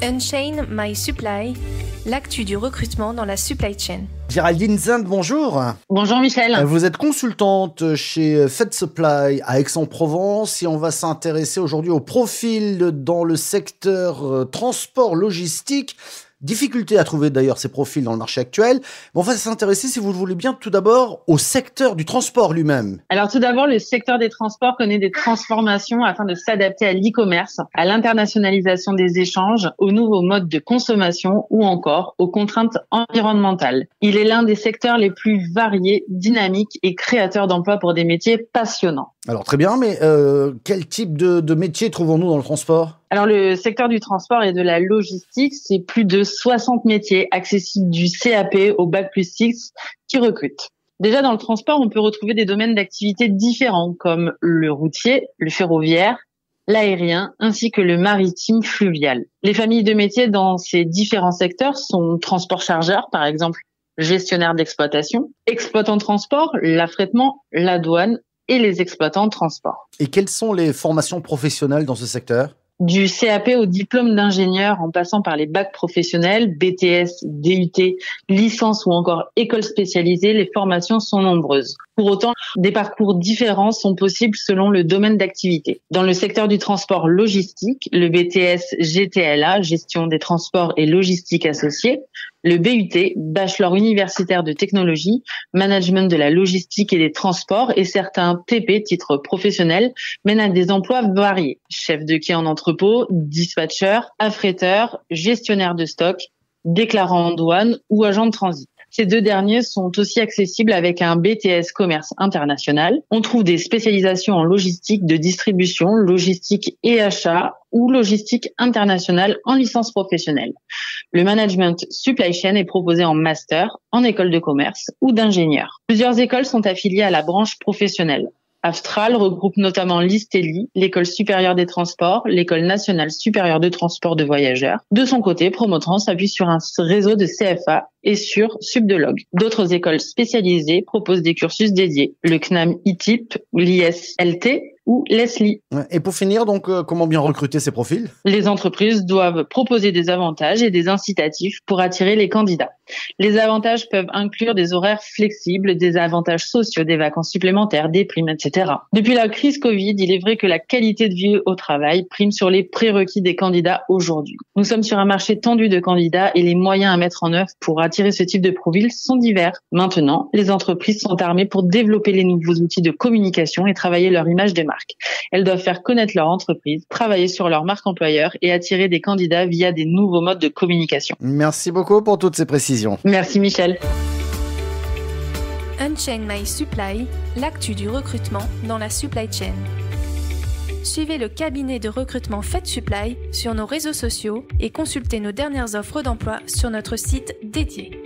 Unchain My Supply, l'actu du recrutement dans la supply chain. Géraldine Zinde, bonjour. Bonjour Michel. Vous êtes consultante chez Fed Supply à Aix-en-Provence et on va s'intéresser aujourd'hui au profil dans le secteur transport logistique. Difficulté à trouver d'ailleurs ces profils dans le marché actuel. Mais on va s'intéresser, si vous le voulez bien, tout d'abord au secteur du transport lui-même. Alors tout d'abord, le secteur des transports connaît des transformations afin de s'adapter à l'e-commerce, à l'internationalisation des échanges, aux nouveaux modes de consommation ou encore aux contraintes environnementales. Il est l'un des secteurs les plus variés, dynamiques et créateurs d'emplois pour des métiers passionnants. Alors très bien, mais quel type de métier trouvons-nous dans le transport ? Alors le secteur du transport et de la logistique, c'est plus de 60 métiers accessibles du CAP au Bac+6 qui recrutent. Déjà dans le transport, on peut retrouver des domaines d'activité différents comme le routier, le ferroviaire, l'aérien ainsi que le maritime fluvial. Les familles de métiers dans ces différents secteurs sont transport-chargeur par exemple, gestionnaire d'exploitation, exploitant de transport, l'affrètement, la douane et les exploitants de transport. Et quelles sont les formations professionnelles dans ce secteur ? Du CAP au diplôme d'ingénieur en passant par les bacs professionnels, BTS, DUT, licence ou encore école spécialisée, les formations sont nombreuses. Pour autant, des parcours différents sont possibles selon le domaine d'activité. Dans le secteur du transport logistique, le BTS GTLA, gestion des transports et logistique associée, le BUT, bachelor universitaire de technologie, management de la logistique et des transports et certains TP, titres professionnels, mènent à des emplois variés. Chef de quai en entrepôt, dispatcher, affréteur, gestionnaire de stock, déclarant en douane ou agent de transit. Ces deux derniers sont aussi accessibles avec un BTS commerce international. On trouve des spécialisations en logistique de distribution, logistique et achat ou logistique internationale en licence professionnelle. Le management supply chain est proposé en master, en école de commerce ou d'ingénieur. Plusieurs écoles sont affiliées à la branche professionnelle. Astral regroupe notamment l'ISTELI, l'École supérieure des transports, l'École nationale supérieure de transport de voyageurs. De son côté, Promotrans s'appuie sur un réseau de CFA et sur Subdelog. D'autres écoles spécialisées proposent des cursus dédiés, le CNAM ITIP, l'ISLT ou l'ESLI. Et pour finir, donc, comment bien recruter ces profils ? Les entreprises doivent proposer des avantages et des incitatifs pour attirer les candidats. Les avantages peuvent inclure des horaires flexibles, des avantages sociaux, des vacances supplémentaires, des primes, etc. Depuis la crise Covid, il est vrai que la qualité de vie au travail prime sur les prérequis des candidats aujourd'hui. Nous sommes sur un marché tendu de candidats et les moyens à mettre en œuvre pour attirer ce type de profil sont divers. Maintenant, les entreprises sont armées pour développer les nouveaux outils de communication et travailler leur image de marque. Elles doivent faire connaître leur entreprise, travailler sur leur marque employeur et attirer des candidats via des nouveaux modes de communication. Merci beaucoup pour toutes ces précisions. Merci Michel. Unchain My Supply, l'actu du recrutement dans la supply chain. Suivez le cabinet de recrutement Fed Supply sur nos réseaux sociaux et consultez nos dernières offres d'emploi sur notre site dédié.